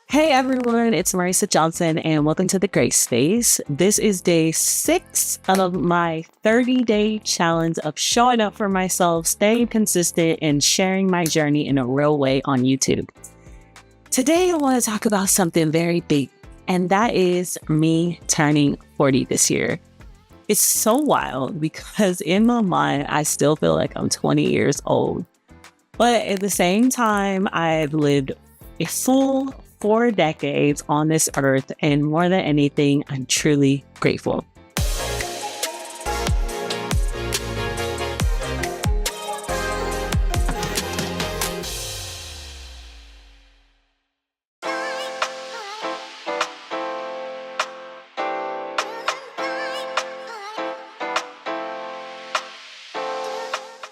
Hey everyone, it's Marisa Johnson and welcome to the Grace Space. This is day 6 of my 30-day challenge of showing up for myself, staying consistent, and sharing my journey in a real way on YouTube. Today I want to talk about something very big, and that is me turning 40 this year. It's so wild because in my mind, I still feel like I'm 20 years old. But at the same time, I've lived a full 4 decades on this earth, and more than anything, I'm truly grateful.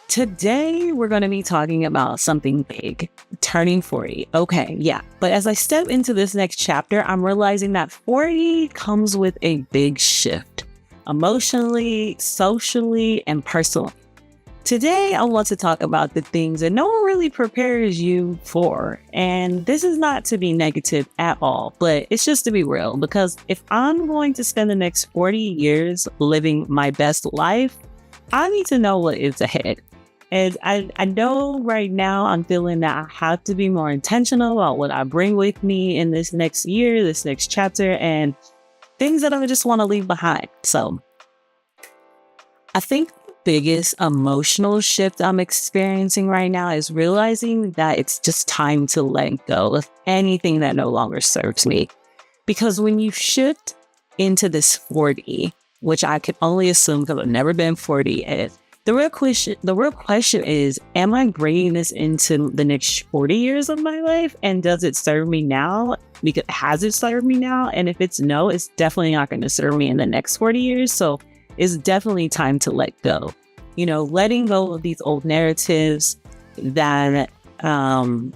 Today, we're going to be talking about something big, turning 40. Okay, yeah. But as I step into this next chapter, I'm realizing that 40 comes with a big shift, emotionally, socially, and personally. Today, I want to talk about the things that no one really prepares you for. And this is not to be negative at all, but it's just to be real. Because if I'm going to spend the next 40 years living my best life, I need to know what is ahead. And I know right now I'm feeling that I have to be more intentional about what I bring with me in this next year, this next chapter, and things that I just want to leave behind. So I think the biggest emotional shift I'm experiencing right now is realizing that it's just time to let go of anything that no longer serves me. Because when you shift into this 40, which I can only assume because I've never been 40 yet, the real question is, am I bringing this into the next 40 years of my life? And does it serve me now? Because has it served me now? And if it's no, it's definitely not going to serve me in the next 40 years. So it's definitely time to let go. You know, letting go of these old narratives, that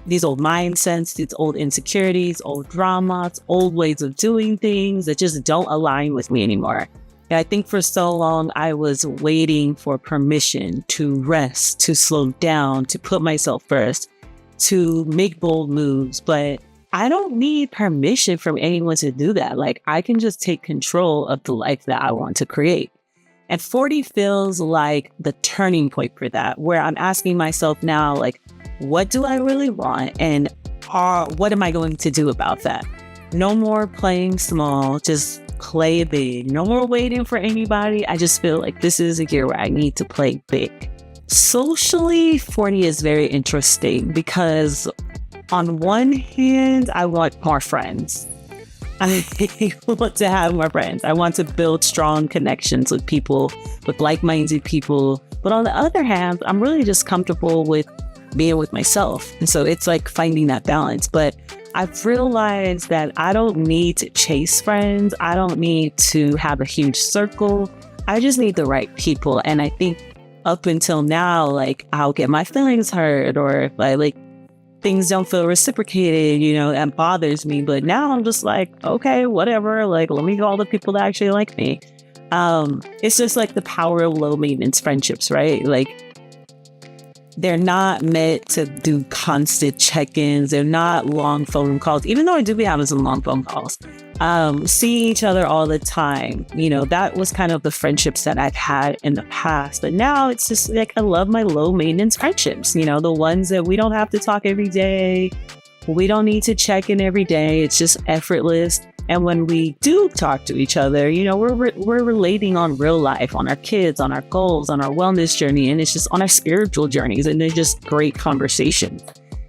these old mindsets, these old insecurities, old dramas, old ways of doing things that just don't align with me anymore. I think for so long, I was waiting for permission to rest, to slow down, to put myself first, to make bold moves. But I don't need permission from anyone to do that. Like, I can just take control of the life that I want to create. And 40 feels like the turning point for that, where I'm asking myself now, like, what do I really want? And what am I going to do about that? No more playing small, just play big. No more waiting for anybody. I just feel like this is a year where I need to play big. Socially, 40 is very interesting because on one hand, I want more friends. I want to have more friends. I want to build strong connections with people, with like-minded people. But on the other hand, I'm really just comfortable with being with myself. And so it's like finding that balance. But I've realized that I don't need to chase friends. I don't need to have a huge circle. I just need the right people. And I think up until now, like, I'll get my feelings hurt, or if things don't feel reciprocated, that bothers me. But now I'm just like, okay, whatever. Like, let me get all the people that actually like me. It's just like the power of low maintenance friendships, right? Like, they're not meant to do constant check-ins. They're not long phone calls, even though I do be having some long phone calls. Seeing each other all the time. That was kind of the friendships that I've had in the past. But now it's just like, I love my low maintenance friendships, the ones that we don't have to talk every day. We don't need to check in every day. It's just effortless. And when we do talk to each other, we're relating on real life, on our kids, on our goals, on our wellness journey, and it's just on our spiritual journeys. And they're just great conversations.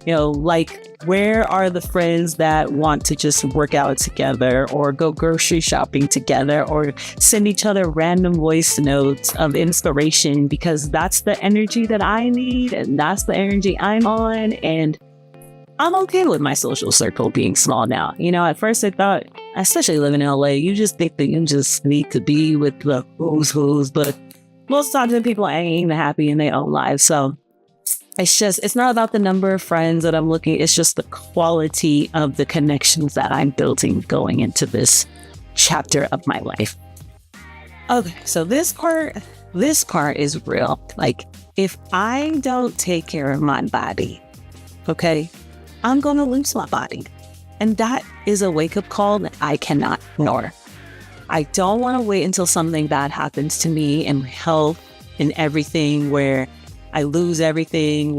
Like, where are the friends that want to just work out together, or go grocery shopping together, or send each other random voice notes of inspiration? Because that's the energy that I need, and that's the energy I'm on. And I'm okay with my social circle being small now. At first I thought, especially living in LA, you just think that you just need to be with the who's, but most times people ain't even happy in their own lives. So it's not about the number of friends that I'm looking, it's just the quality of the connections that I'm building going into this chapter of my life. Okay, so this part is real. Like, if I don't take care of my body, okay, I'm going to lose my body. And that is a wake-up call that I cannot ignore. I don't want to wait until something bad happens to me in health and everything, where I lose everything,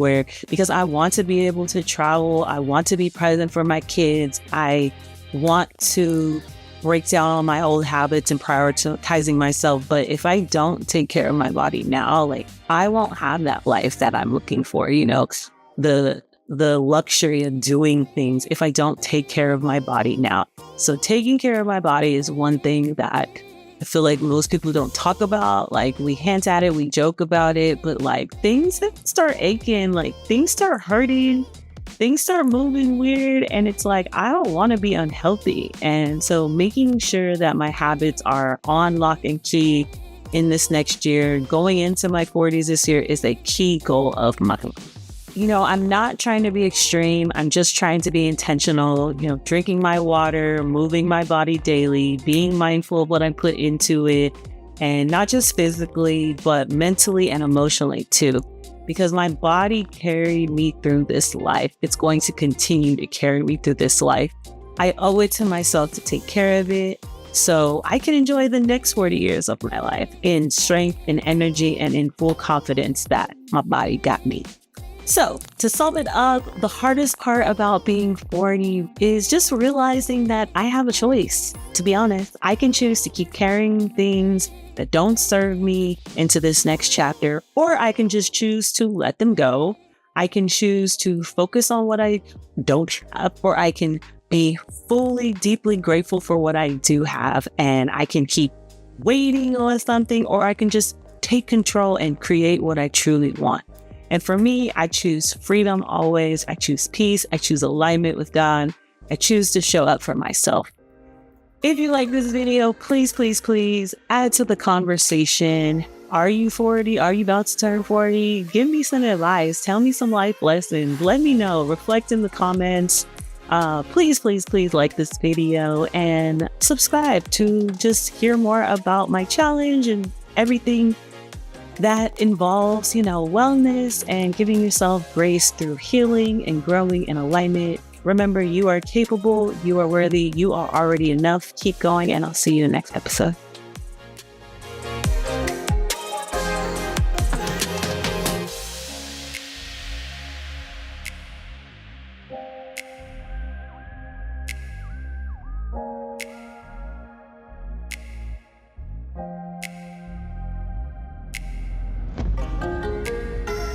because I want to be able to travel. I want to be present for my kids. I want to break down all my old habits and prioritizing myself. But if I don't take care of my body now, like, I won't have that life that I'm looking for, the luxury of doing things if I don't take care of my body now. So taking care of my body is one thing that I feel like most people don't talk about. Like, we hint at it, we joke about it, but like, things start aching, like things start hurting, things start moving weird. And it's like, I don't want to be unhealthy. And so making sure that my habits are on lock and key in this next year, going into my 40s this year, is a key goal of mine. I'm not trying to be extreme. I'm just trying to be intentional, drinking my water, moving my body daily, being mindful of what I put into it, and not just physically, but mentally and emotionally too, because my body carried me through this life. It's going to continue to carry me through this life. I owe it to myself to take care of it so I can enjoy the next 40 years of my life in strength and energy and in full confidence that my body got me. So to sum it up, the hardest part about being 40 is just realizing that I have a choice. To be honest, I can choose to keep carrying things that don't serve me into this next chapter, or I can just choose to let them go. I can choose to focus on what I don't have, or I can be fully, deeply grateful for what I do have, and I can keep waiting on something, or I can just take control and create what I truly want. And for me, I choose freedom always. I choose peace. I choose alignment with God. I choose to show up for myself. If you like this video, please, please, please add to the conversation. Are you 40? Are you about to turn 40? Give me some advice. Tell me some life lessons. Let me know. Reflect in the comments. Please, please, please like this video and subscribe to just hear more about my challenge and everything that involves, wellness and giving yourself grace through healing and growing in alignment. Remember, you are capable, you are worthy, you are already enough. Keep going, and I'll see you in the next episode.